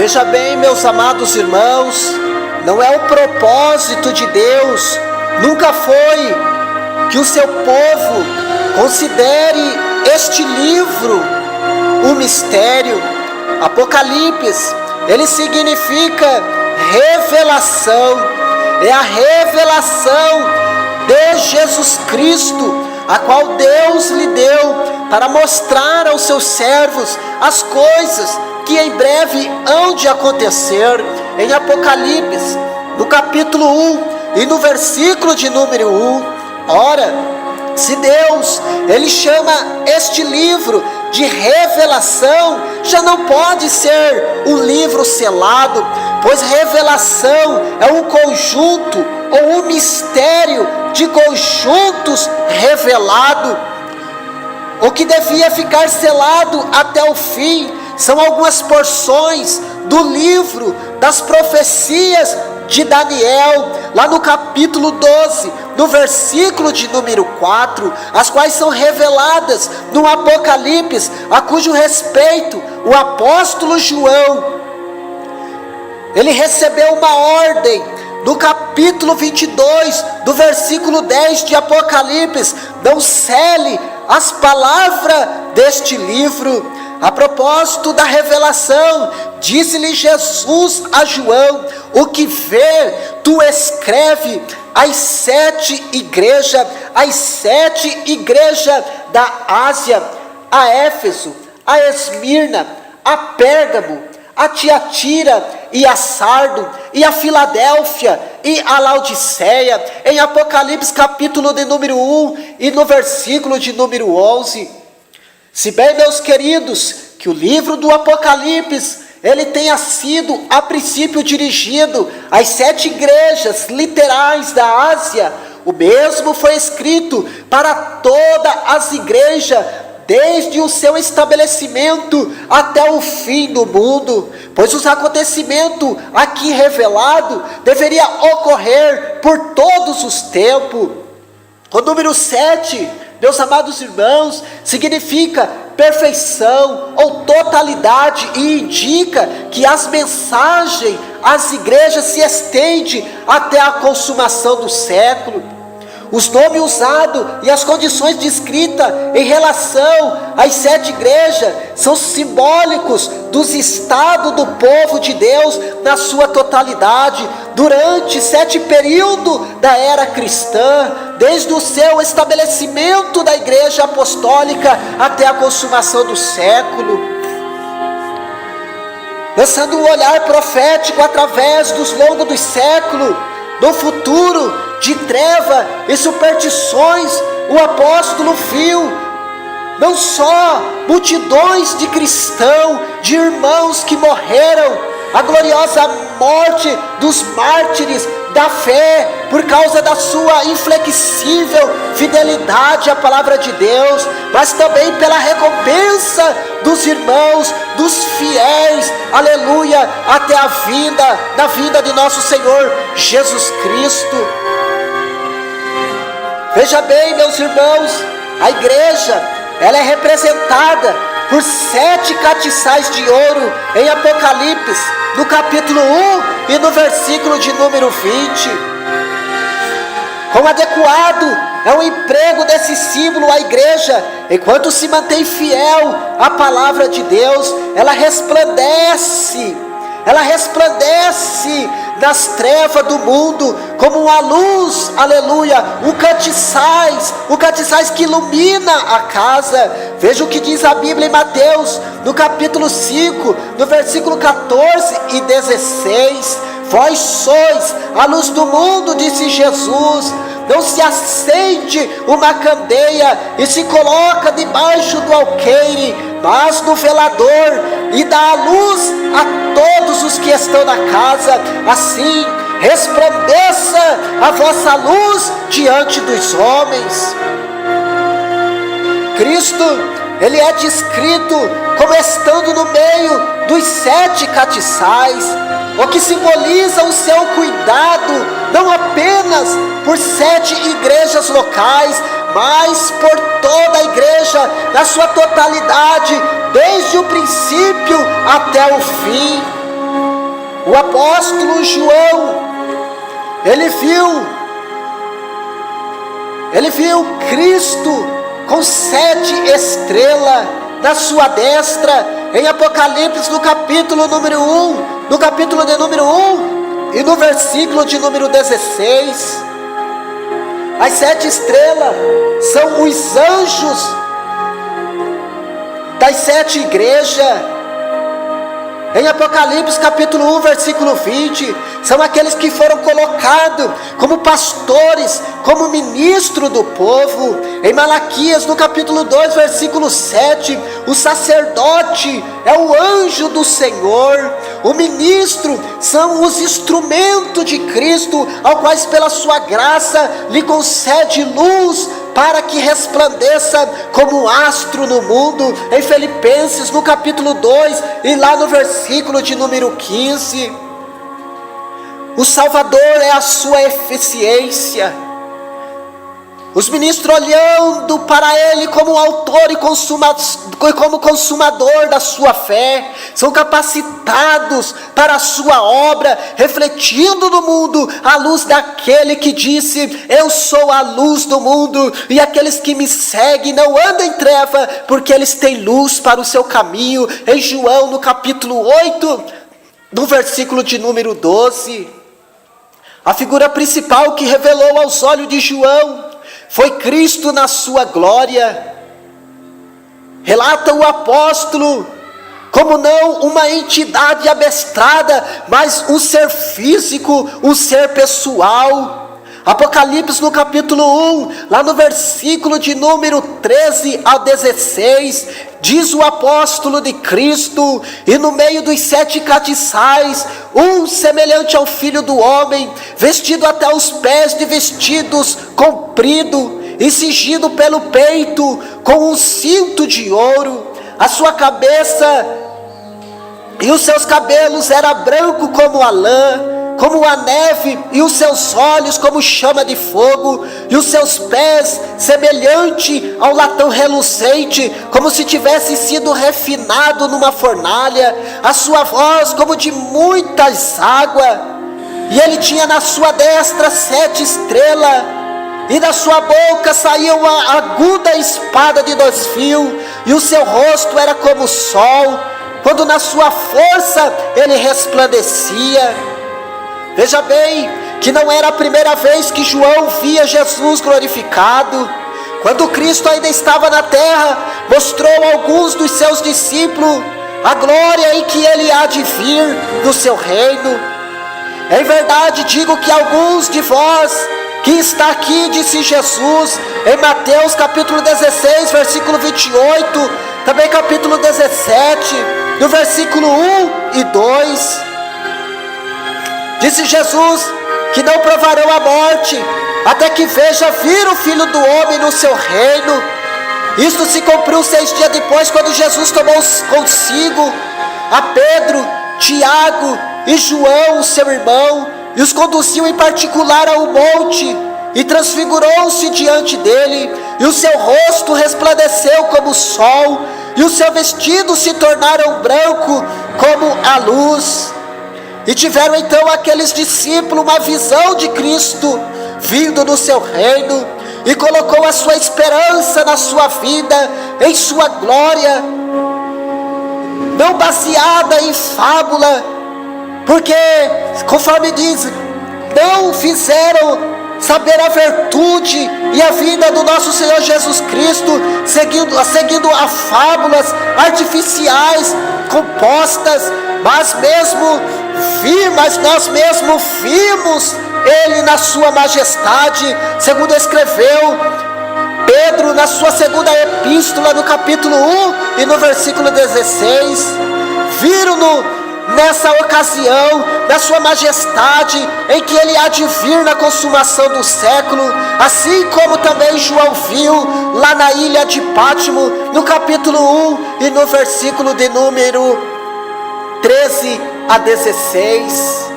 Veja bem, meus amados irmãos, não é o propósito de Deus, nunca foi, que o seu povo considere este livro um mistério. Apocalipse, ele significa revelação, é a revelação de Jesus Cristo, a qual Deus lhe deu para mostrar aos seus servos as coisas que em breve hão de acontecer. Em Apocalipse, no capítulo 1 e no versículo de número 1, ora, se Deus, ele chama este livro de revelação, já não pode ser um livro selado, pois revelação é um conjunto ou um mistério de conjuntos revelado. O que devia ficar selado até o fim são algumas porções do livro das profecias de Daniel, lá no capítulo 12, no versículo de número 4, as quais são reveladas no Apocalipse, a cujo respeito o apóstolo João, ele recebeu uma ordem, no capítulo 22, do versículo 10 de Apocalipse: não cele as palavras deste livro. A propósito da revelação, disse-lhe Jesus a João: o que vê, tu escreve às 7 igrejas, da Ásia, a Éfeso, a Esmirna, a Pérgamo, a Tiatira e a Sardo, e a Filadélfia e a Laodiceia. Em Apocalipse capítulo de número 1 e no versículo de número 11. Se bem, meus queridos, que o livro do Apocalipse, ele tenha sido a princípio dirigido às 7 igrejas literais da Ásia, o mesmo foi escrito para todas as igrejas, desde o seu estabelecimento até o fim do mundo, pois os acontecimentos aqui revelados deveriam ocorrer por todos os tempos. O número 7, meus amados irmãos, significa perfeição ou totalidade e indica que as mensagens às igrejas se estendem até a consumação do século. Os nomes usados e as condições descritas em relação às 7 igrejas são simbólicos dos estados do povo de Deus na sua totalidade, durante 7 períodos da era cristã, desde o seu estabelecimento da igreja apostólica até a consumação do século. Lançando um olhar profético através dos longos dos séculos, no futuro de treva e superstições, o apóstolo viu não só multidões de cristãos, de irmãos que morreram, a gloriosa morte dos mártires da fé, por causa da sua inflexível fidelidade à palavra de Deus, mas também pela recompensa dos irmãos, dos fiéis, aleluia, até na vinda de nosso Senhor Jesus Cristo. Veja bem, meus irmãos, a igreja, ela é representada por 7 castiçais de ouro em Apocalipse, no capítulo 1 e no versículo de número 20. Quão adequado é o emprego desse símbolo à igreja, enquanto se mantém fiel à palavra de Deus, ela resplandece nas trevas do mundo, como uma luz, aleluia, um castiçais que ilumina a casa. Veja o que diz a Bíblia em Mateus, no capítulo 5, no versículo 14 e 16, vós sois a luz do mundo, disse Jesus. Não se acende uma candeia e se coloca debaixo do alqueire, mas no velador, e dá a luz a todos os que estão na casa. Assim resplandeça a vossa luz diante dos homens. Cristo, ele é descrito como estando no meio dos 7 castiçais, o que simboliza o seu cuidado, não apenas por 7 igrejas locais, mas por toda a igreja, na sua totalidade, desde o princípio até o fim. O apóstolo João, ele viu Cristo com 7 estrelas na sua destra, em Apocalipse no capítulo número 1, no capítulo de número 1 e no versículo de número 16. As 7 estrelas são os anjos das 7 igrejas. Em Apocalipse capítulo 1, versículo 20, são aqueles que foram colocados como pastores, como ministro do povo. Em Malaquias no capítulo 2, versículo 7, o sacerdote é o anjo do Senhor. O ministro são os instrumentos de Cristo, ao quais pela sua graça lhe concede luz, para que resplandeça como astro no mundo. Em Filipenses no capítulo 2 e lá no versículo de número 15, o Salvador é a sua eficiência. Os ministros olhando para Ele como autor e como consumador da sua fé, são capacitados para a sua obra, refletindo no mundo a luz daquele que disse: eu sou a luz do mundo, e aqueles que me seguem não andam em treva, porque eles têm luz para o seu caminho. Em João no capítulo 8, no versículo de número 12, a figura principal que revelou aos olhos de João foi Cristo na sua glória. Relata o apóstolo como não uma entidade abstrata, mas um ser físico, um ser pessoal. Apocalipse no capítulo 1, lá no versículo de número 13 ao 16, diz o apóstolo de Cristo: e no meio dos 7 castiçais, um semelhante ao Filho do Homem, vestido até os pés de vestidos comprido, e cingido pelo peito com um cinto de ouro. A sua cabeça e os seus cabelos era branco como a lã, como a neve, e os seus olhos como chama de fogo, e os seus pés semelhante ao latão reluzente, como se tivesse sido refinado numa fornalha, a sua voz como de muitas águas, e ele tinha na sua destra 7 estrelas, e da sua boca saía uma aguda espada de 2 fios, e o seu rosto era como o sol, quando na sua força ele resplandecia. Veja bem, que não era a primeira vez que João via Jesus glorificado. Quando Cristo ainda estava na terra, mostrou a alguns dos seus discípulos a glória em que ele há de vir no seu reino. Em verdade digo que alguns de vós que está aqui, disse Jesus, em Mateus capítulo 16, versículo 28, também capítulo 17, no versículo 1 e 2, disse Jesus que não provarão a morte, até que veja vir o Filho do Homem no seu reino. Isto se cumpriu 6 dias depois, quando Jesus tomou consigo a Pedro, Tiago e João, seu irmão, e os conduziu em particular ao monte, e transfigurou-se diante dele, e o seu rosto resplandeceu como o sol, e o seu vestido se tornaram branco como a luz. E tiveram então aqueles discípulos uma visão de Cristo vindo no seu reino, e colocou a sua esperança na sua vida, em sua glória, não baseada em fábula, porque, conforme diz, não fizeram saber a virtude e a vida do nosso Senhor Jesus Cristo, seguindo a fábulas artificiais, compostas, mas nós mesmos vimos Ele na sua majestade, segundo escreveu Pedro na sua segunda epístola, no capítulo 1 e no versículo 16, viram-no nessa ocasião, na sua majestade, em que ele há de vir na consumação do século, assim como também João viu lá na ilha de Pátimo, no capítulo 1 e no versículo de número 13 a 16.